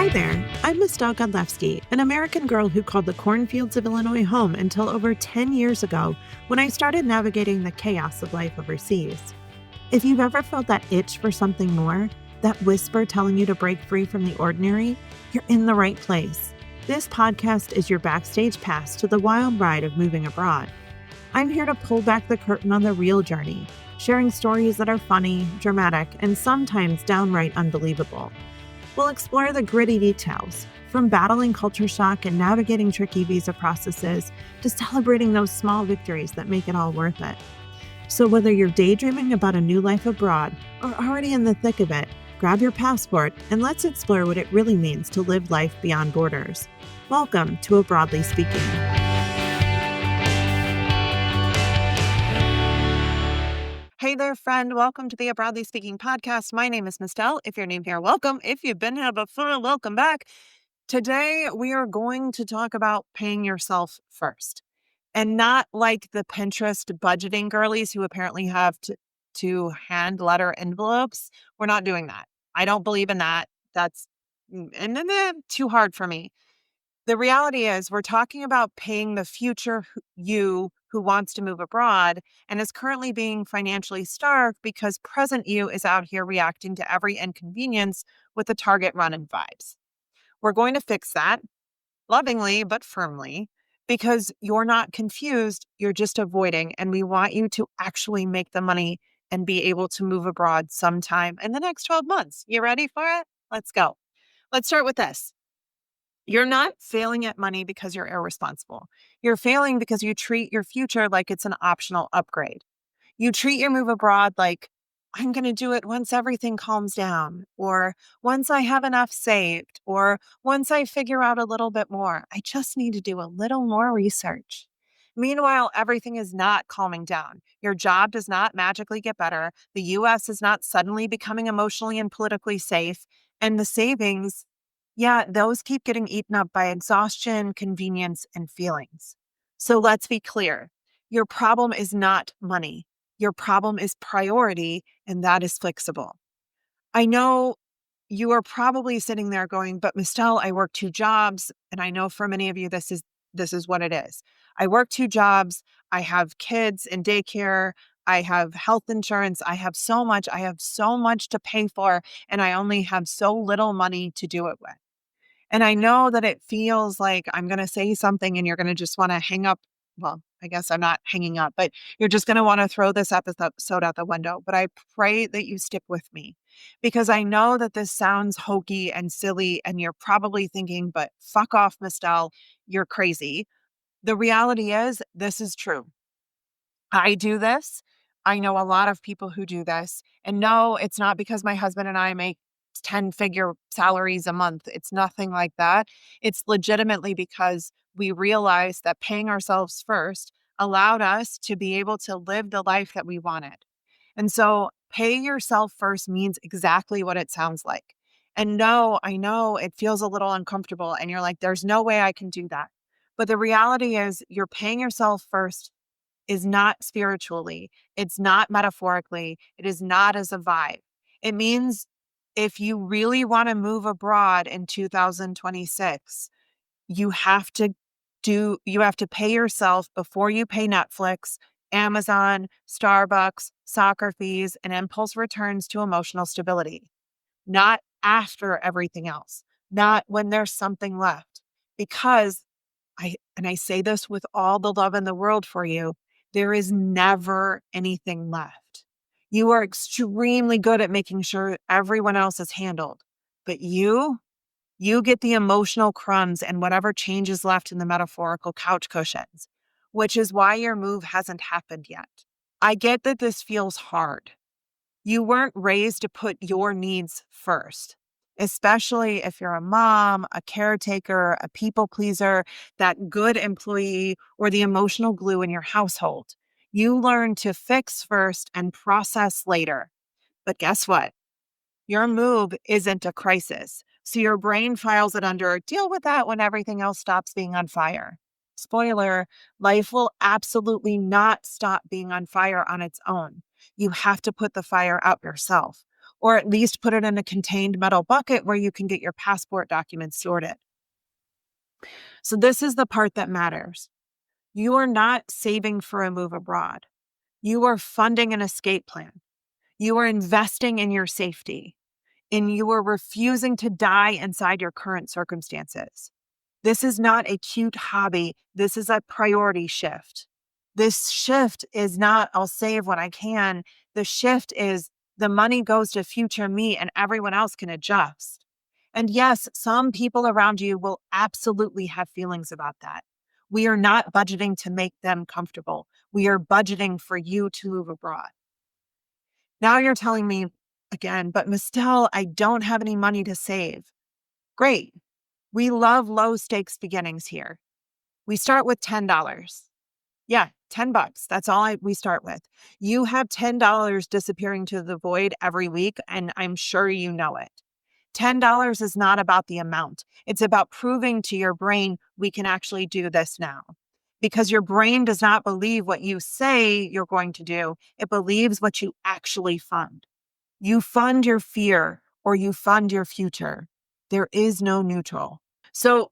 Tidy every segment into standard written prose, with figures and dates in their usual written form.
Hi there, I'm Mistel Godlewski, an American girl who called the cornfields of Illinois home until over 10 years ago when I started navigating the chaos of life overseas. If you've ever felt that itch for something more, that whisper telling you to break free from the ordinary, you're in the right place. This podcast is your backstage pass to the wild ride of moving abroad. I'm here to pull back the curtain on the real journey, sharing stories that are funny, dramatic, and sometimes downright unbelievable. We'll explore the gritty details, from battling culture shock and navigating tricky visa processes to celebrating those small victories that make it all worth it. So whether you're daydreaming about a new life abroad or already in the thick of it, grab your passport and let's explore what it really means to live life beyond borders. Welcome to Abroadly Speaking. Hey there, friend. Welcome to the Abroadly Speaking podcast. My name is Mistel. If you're new here, welcome. If you've been here before, welcome back. Today, we are going to talk about paying yourself first. And not like the Pinterest budgeting girlies who apparently have to hand letter envelopes. We're not doing that. I don't believe in that. That's too hard for me. The reality is we're talking about paying the future you who wants to move abroad and is currently being financially starved because present you is out here reacting to every inconvenience with the target run-in vibes. We're going to fix that lovingly but firmly because you're not confused, you're just avoiding, and we want you to actually make the money and be able to move abroad sometime in the next 12 months. You ready for it? Let's go. Let's start with this. You're not failing at money because you're irresponsible. You're failing because you treat your future like it's an optional upgrade. You treat your move abroad like, I'm going to do it once everything calms down, or once I have enough saved, or once I figure out a little bit more. I just need to do a little more research. Meanwhile, everything is not calming down. Your job does not magically get better. The US is not suddenly becoming emotionally and politically safe. And the savings, those keep getting eaten up by exhaustion, convenience, and feelings. So let's be clear. Your problem is not money. Your problem is priority, and that is flexible. I know you are probably sitting there going, but Mistel, I work 2 jobs. And I know for many of you, this is what it is. I work 2 jobs. I have kids in daycare. I have health insurance. I have so much to pay for, and I only have so little money to do it with. And I know that it feels like I'm going to say something and you're going to just want to hang up. Well, I guess I'm not hanging up, but you're just going to want to throw this episode out the window. But I pray that you stick with me because I know that this sounds hokey and silly and you're probably thinking, but fuck off, Mistel, you're crazy. The reality is this is true. I do this. I know a lot of people who do this. And no, it's not because my husband and I make 10-figure salaries a month. It's nothing like that. It's legitimately because we realized that paying ourselves first allowed us to be able to live the life that we wanted. And so pay yourself first means exactly what it sounds like. And no, I know it feels a little uncomfortable and you're like, there's no way I can do that. But the reality is you're paying yourself first is not spiritually, it's not metaphorically, it is not as a vibe. It means if you really want to move abroad in 2026, you have to pay yourself before you pay Netflix, Amazon, Starbucks, soccer fees, and impulse returns to emotional stability. Not after everything else, not when there's something left. Because I say this with all the love in the world for you, there is never anything left. You are extremely good at making sure everyone else is handled, but you get the emotional crumbs and whatever change is left in the metaphorical couch cushions, which is why your move hasn't happened yet. I get that this feels hard. You weren't raised to put your needs first, especially if you're a mom, a caretaker, a people pleaser, that good employee, or the emotional glue in your household. You learn to fix first and process later. But guess what? Your move isn't a crisis. So your brain files it under deal with that when everything else stops being on fire. Spoiler, life will absolutely not stop being on fire on its own. You have to put the fire out yourself. or at least put it in a contained metal bucket where you can get your passport documents sorted. So this is the part that matters. You are not saving for a move abroad. You are funding an escape plan. You are investing in your safety, and you are refusing to die inside your current circumstances. This is not a cute hobby. This is a priority shift. This shift is not, I'll save when I can. The shift is the money goes to future me and everyone else can adjust. And yes, some people around you will absolutely have feelings about that. We are not budgeting to make them comfortable. We are budgeting for you to move abroad. Now you're telling me again, but Mistel, I don't have any money to save. Great. We love low stakes beginnings here. We start with $10. Yeah, $10. That's all we start with. You have $10 disappearing to the void every week, and I'm sure you know it. $10 is not about the amount. It's about proving to your brain we can actually do this now. Because your brain does not believe what you say you're going to do. It believes what you actually fund. You fund your fear or you fund your future. There is no neutral. So,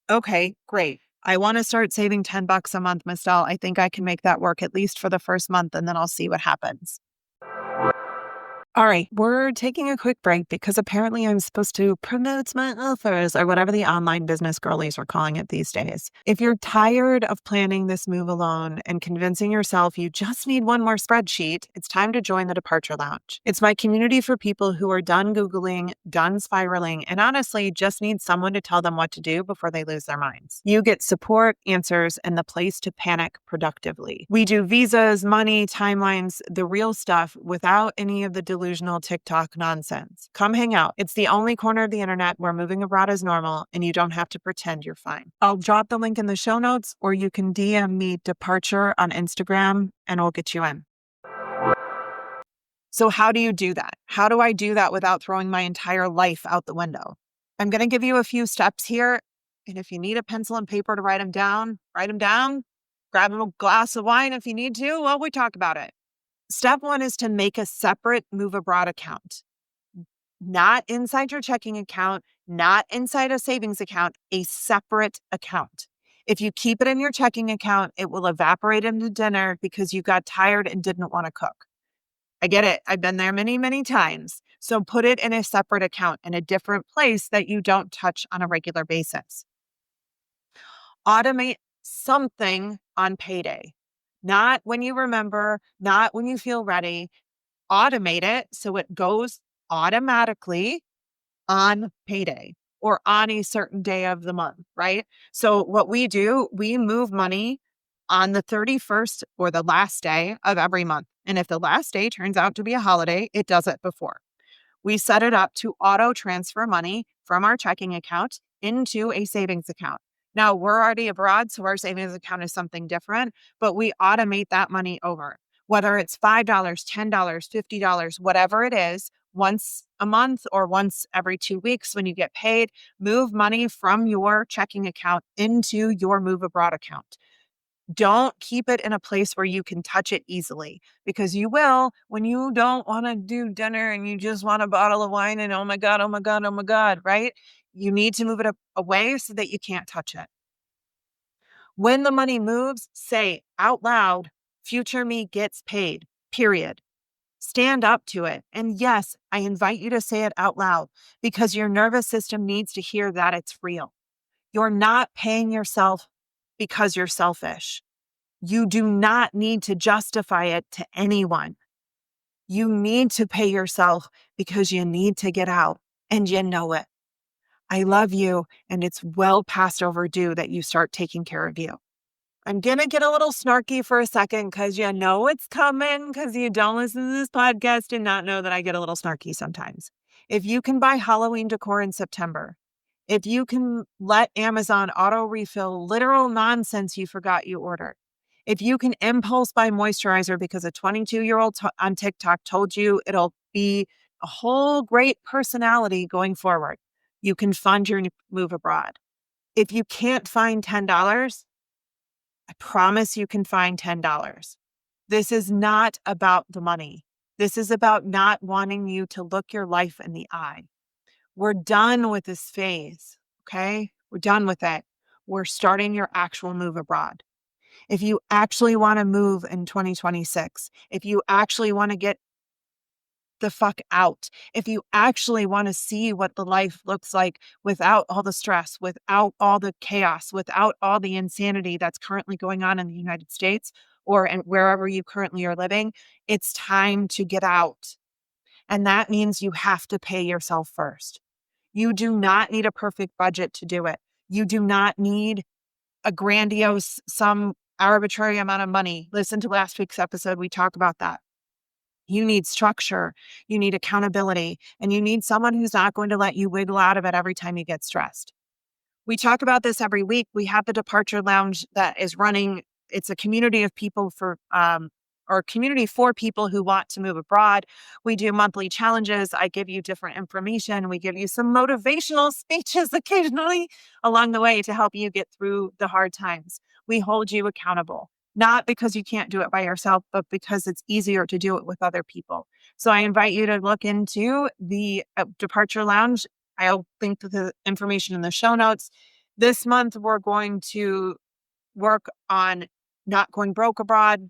okay, great. I want to start saving $10 a month, Mistel. I think I can make that work at least for the first month, and then I'll see what happens. All right, we're taking a quick break because apparently I'm supposed to promote my offers or whatever the online business girlies are calling it these days. If you're tired of planning this move alone and convincing yourself you just need one more spreadsheet, it's time to join the Departure Lounge. It's my community for people who are done Googling, done spiraling, and honestly just need someone to tell them what to do before they lose their minds. You get support, answers, and the place to panic productively. We do visas, money, timelines, the real stuff without any of the delusional TikTok nonsense. Come hang out. It's the only corner of the internet where moving abroad is normal and you don't have to pretend you're fine. I'll drop the link in the show notes, or you can DM me Departure on Instagram and I'll get you in. So how do you do that? How do I do that without throwing my entire life out the window? I'm going to give you a few steps here. And if you need a pencil and paper to write them down. Grab a glass of wine if you need to while we talk about it. Step one is to make a separate Move Abroad account. Not inside your checking account, not inside a savings account, a separate account. If you keep it in your checking account, it will evaporate into dinner because you got tired and didn't want to cook. I get it. I've been there many, many times. So put it in a separate account in a different place that you don't touch on a regular basis. Automate something on payday. Not when you remember, not when you feel ready. Automate it so it goes automatically on payday or on a certain day of the month, right? So what we do, we move money on the 31st or the last day of every month. And if the last day turns out to be a holiday, it does it before. We set it up to auto transfer money from our checking account into a savings account. Now, we're already abroad, so our savings account is something different, but we automate that money over. Whether it's $5, $10, $50, whatever it is, once a month or once every 2 weeks when you get paid, move money from your checking account into your Move Abroad account. Don't keep it in a place where you can touch it easily, because you will when you don't want to do dinner and you just want a bottle of wine and oh my God, oh my God, oh my God, right? You need to move it away so that you can't touch it. When the money moves, say out loud, future me gets paid, period. Stand up to it. And yes, I invite you to say it out loud because your nervous system needs to hear that it's real. You're not paying yourself because you're selfish. You do not need to justify it to anyone. You need to pay yourself because you need to get out and you know it. I love you, and it's well past overdue that you start taking care of you. I'm going to get a little snarky for a second because you know it's coming because you don't listen to this podcast and not know that I get a little snarky sometimes. If you can buy Halloween decor in September, if you can let Amazon auto refill literal nonsense you forgot you ordered, if you can impulse buy moisturizer because a 22-year-old on TikTok told you it'll be a whole great personality going forward, you can fund your move abroad. If you can't find $10, I promise you can find $10. This is not about the money. This is about not wanting you to look your life in the eye. We're done with this phase, okay? We're done with it. We're starting your actual move abroad. If you actually want to move in 2026, if you actually want to get the fuck out, if you actually want to see what the life looks like without all the stress, without all the chaos, without all the insanity that's currently going on in the United States or wherever you currently are living, it's time to get out. And that means you have to pay yourself first. You do not need a perfect budget to do it. You do not need a grandiose, some arbitrary amount of money. Listen to last week's episode. We talk about that. You need structure, you need accountability, and you need someone who's not going to let you wiggle out of it every time you get stressed. We talk about this every week. We have the Departure Lounge that is running. It's a community of people or community for people who want to move abroad. We do monthly challenges. I give you different information. We give you some motivational speeches occasionally along the way to help you get through the hard times. We hold you accountable, not because you can't do it by yourself, but because it's easier to do it with other people. So I invite you to look into the Departure Lounge. I'll link to the information in the show notes. This month, we're going to work on not going broke abroad,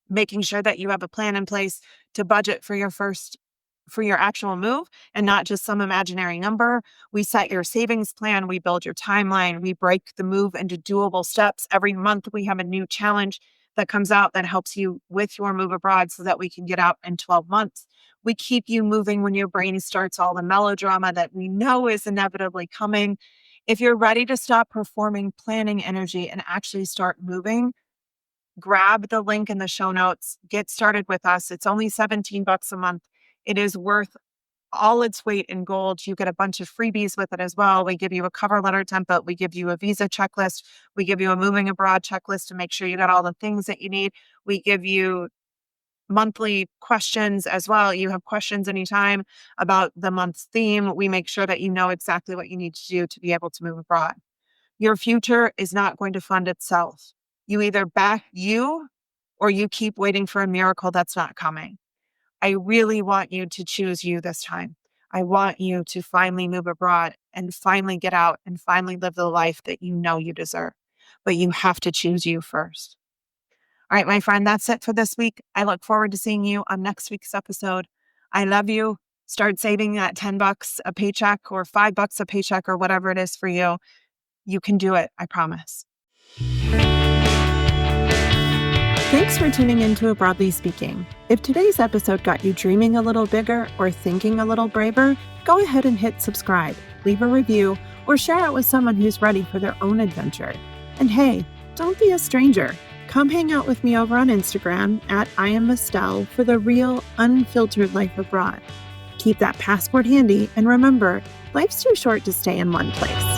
making sure that you have a plan in place to budget for your actual move and not just some imaginary number. We set your savings plan. We build your timeline. We break the move into doable steps. Every month, we have a new challenge that comes out that helps you with your move abroad so that we can get out in 12 months. We keep you moving when your brain starts all the melodrama that we know is inevitably coming. If you're ready to stop performing planning energy and actually start moving, grab the link in the show notes. Get started with us. It's only $17 a month. It is worth all its weight in gold. You get a bunch of freebies with it as well. We give you a cover letter template. We give you a visa checklist. We give you a moving abroad checklist to make sure you got all the things that you need. We give you monthly questions as well. You have questions anytime about the month's theme. We make sure that you know exactly what you need to do to be able to move abroad. Your future is not going to fund itself. You either back you or you keep waiting for a miracle that's not coming. I really want you to choose you this time. I want you to finally move abroad and finally get out and finally live the life that you know you deserve. But you have to choose you first. All right, my friend, that's it for this week. I look forward to seeing you on next week's episode. I love you. Start saving that $10 a paycheck or $5 a paycheck or whatever it is for you. You can do it. I promise. Thanks for tuning in to Broadly Speaking. If today's episode got you dreaming a little bigger or thinking a little braver, go ahead and hit subscribe, leave a review, or share it with someone who's ready for their own adventure. And hey, don't be a stranger. Come hang out with me over on Instagram at @IamMistel for the real, unfiltered life abroad. Keep that passport handy, and remember, life's too short to stay in one place.